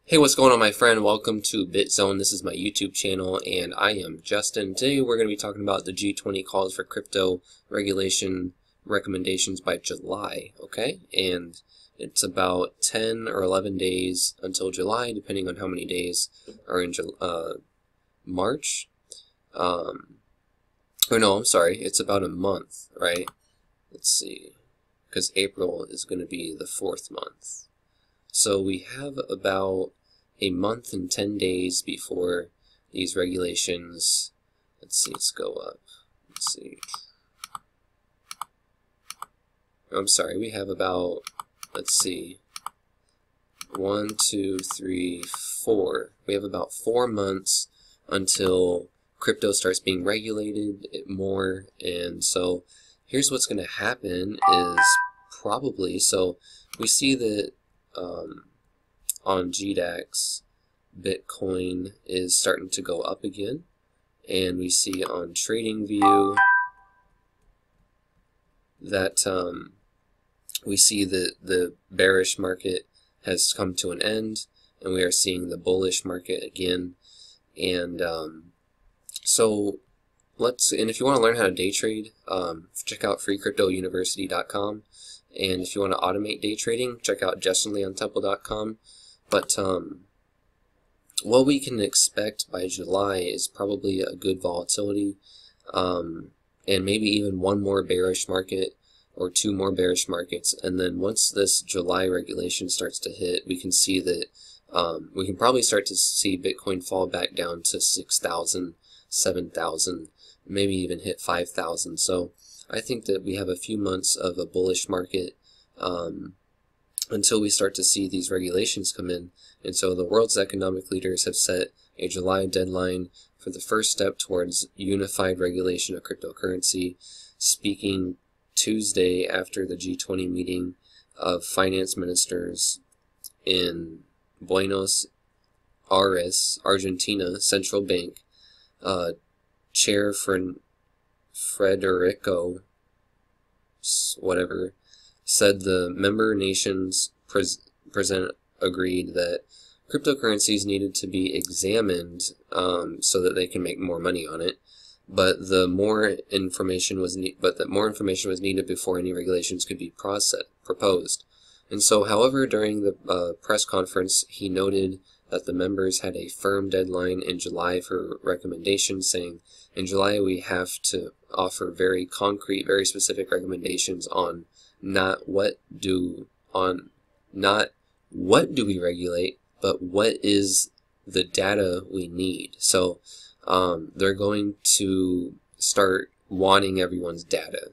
Hey, what's going on, my friend? Welcome to BitZone. This is my YouTube channel, and I am Justin. Today we're going to be talking about the G20 calls for crypto regulation recommendations by July, okay? And it's about 10 or 11 days until July, depending on how many days are in March. Or no, I'm sorry, it's about a month, right? Let's see, because April is going to be the 4th month. So we have about a month and 10 days before these regulations. Let's go up. Let's see. I'm sorry, we have about, let's see, 1, 2, 3, 4. We have about 4 months until crypto starts being regulated more. And so here's what's going to happen is probably, so we see that on GDAX, Bitcoin is starting to go up again, and we see on TradingView that we see that the bearish market has come to an end, and we are seeing the bullish market again. And so and if you want to learn how to day trade, check out freecryptouniversity.com. And if you want to automate day trading, check out justinleontemple.com. But what we can expect by July is probably a good volatility, and maybe even one more bearish market or 2 more bearish markets. And then once this July regulation starts to hit, we can see that we can probably start to see Bitcoin fall back down to 6,000, 7,000, maybe even hit 5,000. So I think that we have a few months of a bullish market until we start to see these regulations come in. And so the world's economic leaders have set a July deadline for the first step towards unified regulation of cryptocurrency, speaking Tuesday after the G20 meeting of finance ministers in Buenos Aires, Argentina, central bank. Chair Federico, whatever, said the member nations agreed that cryptocurrencies needed to be examined so that they can make more money on it, but that more information was needed before any regulations could be proposed. And so, however, during the press conference, he noted that the members had a firm deadline in July for recommendations, saying, in July we have to offer very concrete, very specific recommendations on not what do we regulate, but what is the data we need. So they're going to start wanting everyone's data.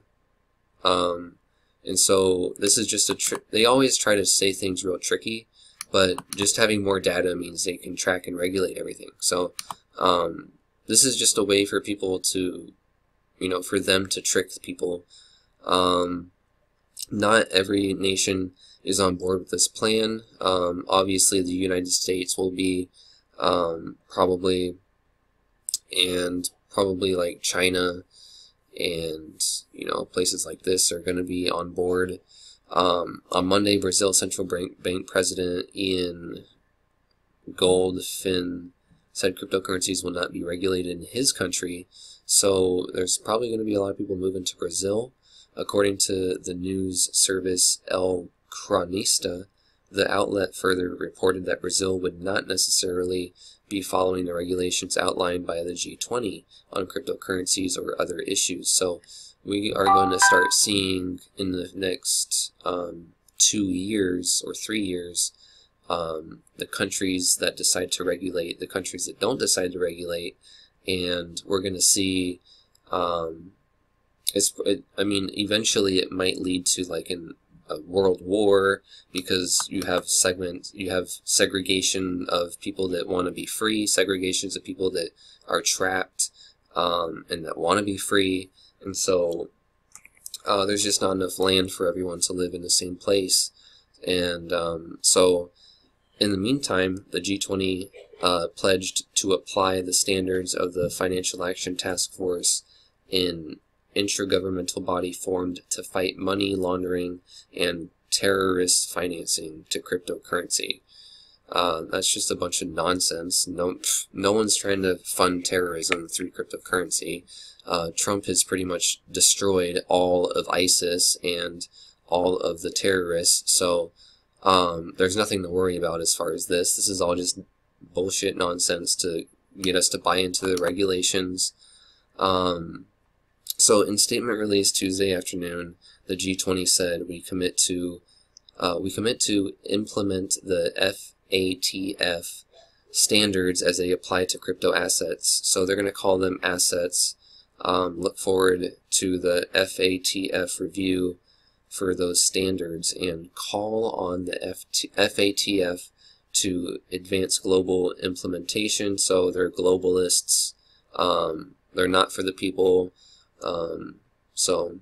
And so this is just they always try to say things real tricky, but just having more data means they can track and regulate everything. So this is just a way for people to, for them to trick people. Not every nation is on board with this plan. Obviously, the United States will be probably like China and places like this are going to be on board. On Monday, Brazil Central Bank President Ian Goldfin said cryptocurrencies will not be regulated in his country, so there's probably going to be a lot of people moving to Brazil. According to the news service El Cronista, the outlet further reported that Brazil would not necessarily be following the regulations outlined by the G20 on cryptocurrencies or other issues. So we are going to start seeing in the next 2 years or 3 years the countries that decide to regulate, the countries that don't decide to regulate, and we're going to see eventually it might lead to like a world war, because you have segregation of people that want to be free, segregations of people that are trapped and that want to be free. And so there's just not enough land for everyone to live in the same place. And so in the meantime, the G20 pledged to apply the standards of the Financial Action Task Force, an intragovernmental body formed to fight money laundering and terrorist financing to cryptocurrency. That's just a bunch of nonsense. No one's trying to fund terrorism through cryptocurrency. Trump has pretty much destroyed all of ISIS and all of the terrorists, so there's nothing to worry about as far as this. This is all just bullshit nonsense to get us to buy into the regulations. So in statement released Tuesday afternoon, the G20 said we commit to implement the FATF standards as they apply to crypto assets. So they're going to call them assets. Look forward to the FATF review for those standards and call on the FATF to advance global implementation. So they're globalists. They're not for the people. So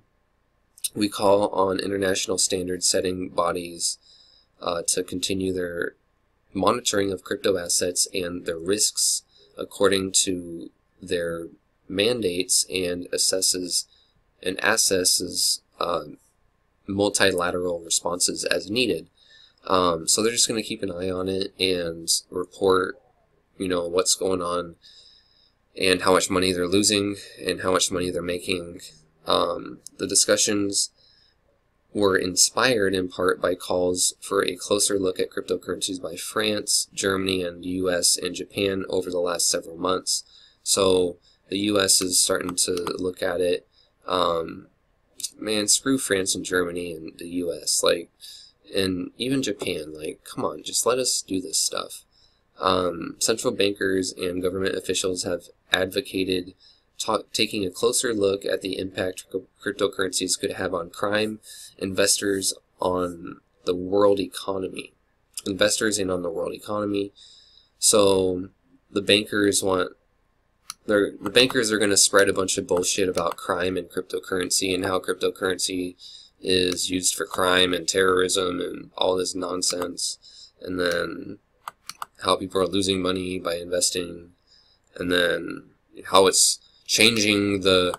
we call on international standard setting bodies to continue their monitoring of crypto assets and their risks according to their mandates, and assesses multilateral responses as needed. So they're just going to keep an eye on it and report, what's going on and how much money they're losing and how much money they're making. The discussions were inspired in part by calls for a closer look at cryptocurrencies by France, Germany, and the US and Japan over the last several months. So the US is starting to look at it. Man, screw France and Germany and the US, and even Japan. Come on, just let us do this stuff. Central bankers and government officials have advocated taking a closer look at the impact cryptocurrencies could have on crime, investors, on the world economy. Investors and on the world economy. So the bankers are going to spread a bunch of bullshit about crime and cryptocurrency and how cryptocurrency is used for crime and terrorism and all this nonsense, and then how people are losing money by investing, and then how it's changing the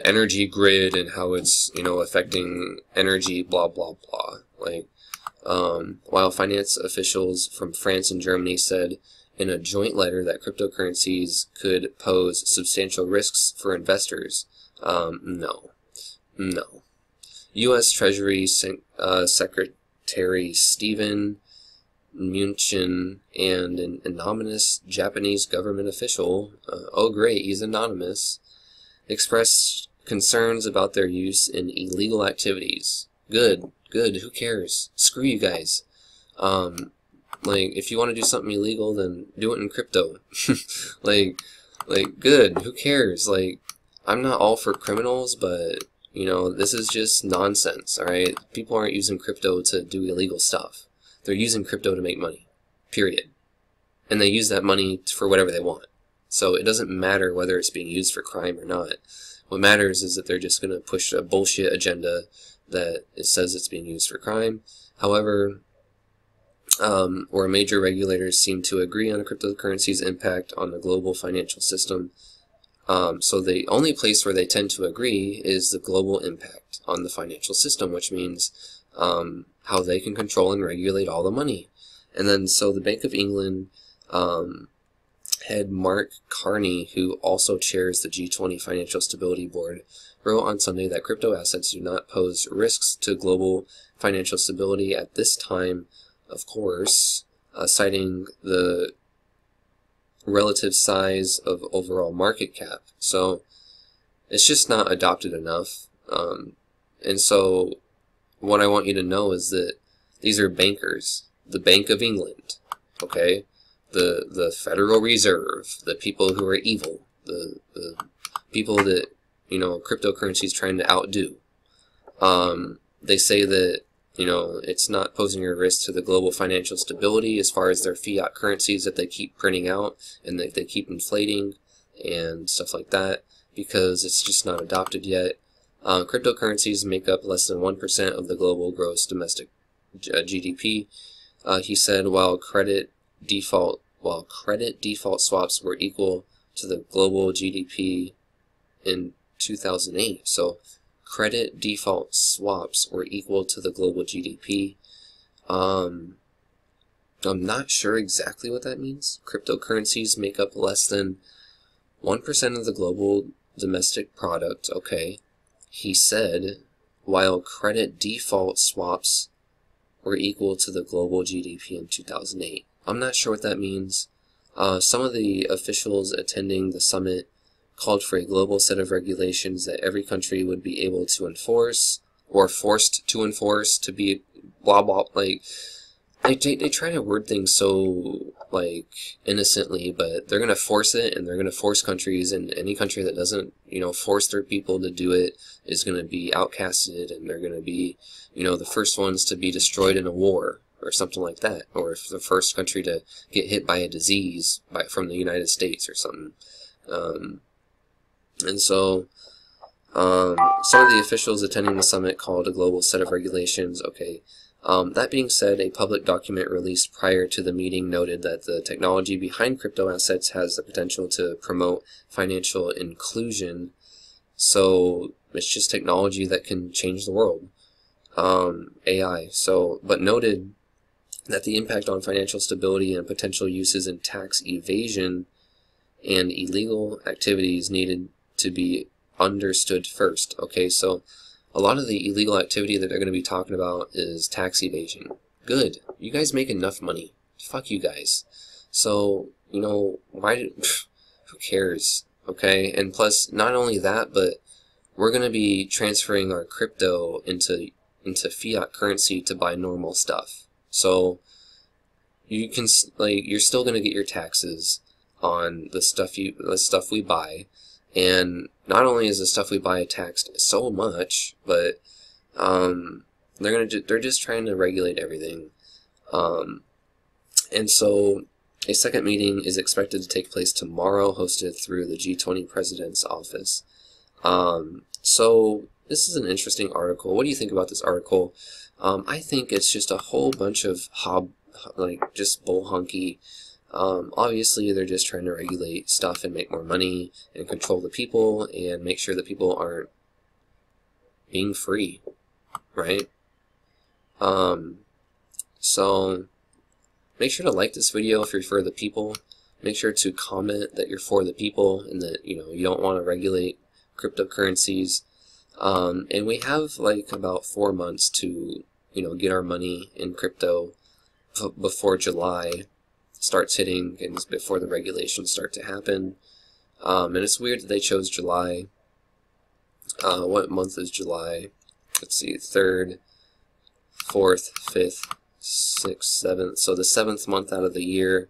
energy grid and how it's affecting energy, blah blah blah. While finance officials from France and Germany said in a joint letter that cryptocurrencies could pose substantial risks for investors, no. U.S. Treasury Secretary Steven Mnuchin and an anonymous Japanese government official, oh great, he's anonymous, expressed concerns about their use in illegal activities. Good, who cares? Screw you guys. If you want to do something illegal, then do it in crypto. Good, who cares? I'm not all for criminals, but, this is just nonsense, alright? People aren't using crypto to do illegal stuff. They're using crypto to make money, period. And they use that money for whatever they want. So it doesn't matter whether it's being used for crime or not. What matters is that they're just going to push a bullshit agenda that it says it's being used for crime. However, where major regulators seem to agree on a cryptocurrency's impact on the global financial system, so the only place where they tend to agree is the global impact on the financial system, which means how they can control and regulate all the money. And then so the Bank of England head Mark Carney, who also chairs the G20 Financial Stability Board, wrote on Sunday that crypto assets do not pose risks to global financial stability at this time, of course, citing the relative size of overall market cap. So it's just not adopted enough. And so what I want you to know is that these are bankers. The Bank of England, okay? The Federal Reserve, the people who are evil, the people that, cryptocurrency is trying to outdo. They say that, it's not posing a risk to the global financial stability as far as their fiat currencies that they keep printing out and that they keep inflating and stuff like that, because it's just not adopted yet. Cryptocurrencies make up less than 1% of the global gross domestic GDP. He said while credit default swaps were equal to the global GDP in 2008. So credit default swaps were equal to the global GDP. I'm not sure exactly what that means. Cryptocurrencies make up less than 1% of the global domestic product. Okay. He said, while credit default swaps were equal to the global GDP in 2008. I'm not sure what that means. Some of the officials attending the summit called for a global set of regulations that every country would be able to enforce, or forced to enforce, to be blah blah. Like, they try to word things so, like, innocently, but they're gonna force it, and they're gonna force countries, and any country that doesn't, force their people to do it is gonna be outcasted, and they're gonna be, the first ones to be destroyed in a war, or something like that, or if the first country to get hit by a disease from the United States or something. And so, some of the officials attending the summit called a global set of regulations. Okay. That being said, a public document released prior to the meeting noted that the technology behind crypto assets has the potential to promote financial inclusion. So it's just technology that can change the world. AI. But noted that the impact on financial stability and potential uses in tax evasion and illegal activities needed to be understood first. Okay, so a lot of the illegal activity that they're going to be talking about is tax evasion. Good. You guys make enough money. Fuck you guys. So, who cares? Okay, and plus, not only that, but we're going to be transferring our crypto into fiat currency to buy normal stuff. So you can, you're still going to get your taxes on the stuff we buy, and not only is the stuff we buy taxed so much, but they're just trying to regulate everything. And so a second meeting is expected to take place tomorrow, hosted through the G20 President's office. So this is an interesting article. What do you think about this article? I think it's just a whole bunch of just bull hunky. Obviously, they're just trying to regulate stuff and make more money and control the people and make sure that people aren't being free, right? So make sure to like this video if you're for the people. Make sure to comment that you're for the people and that you don't want to regulate cryptocurrencies. And we have about 4 months to get our money in crypto before July starts hitting and before the regulations start to happen. And it's weird that they chose July. What month is July? Let's see, 3rd, 4th, 5th, 6th, 7th. So the 7th month out of the year.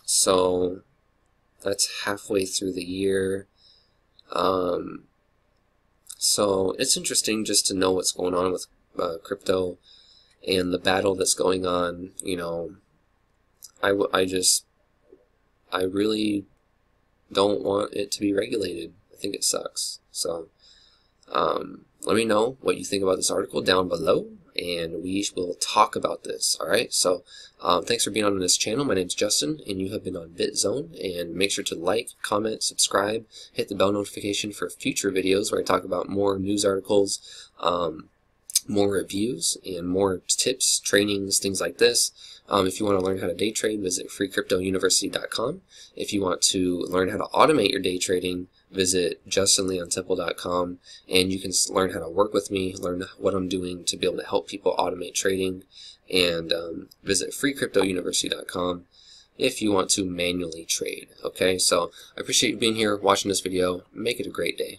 So that's halfway through the year. So it's interesting just to know what's going on with crypto and the battle that's going on. I really don't want it to be regulated. I think it sucks. So let me know what you think about this article down below, and we will talk about this. Alright, so thanks for being on this channel. My name's Justin, and you have been on BitZone. And make sure to like, comment, subscribe, hit the bell notification for future videos where I talk about more news articles, more reviews, and more tips, trainings, things like this. If you want to learn how to day trade, visit freecryptouniversity.com. If you want to learn how to automate your day trading, visit justinleontemple.com, and you can learn how to work with me, learn what I'm doing to be able to help people automate trading, and visit freecryptouniversity.com if you want to manually trade. Okay, so I appreciate you being here, watching this video. Make it a great day.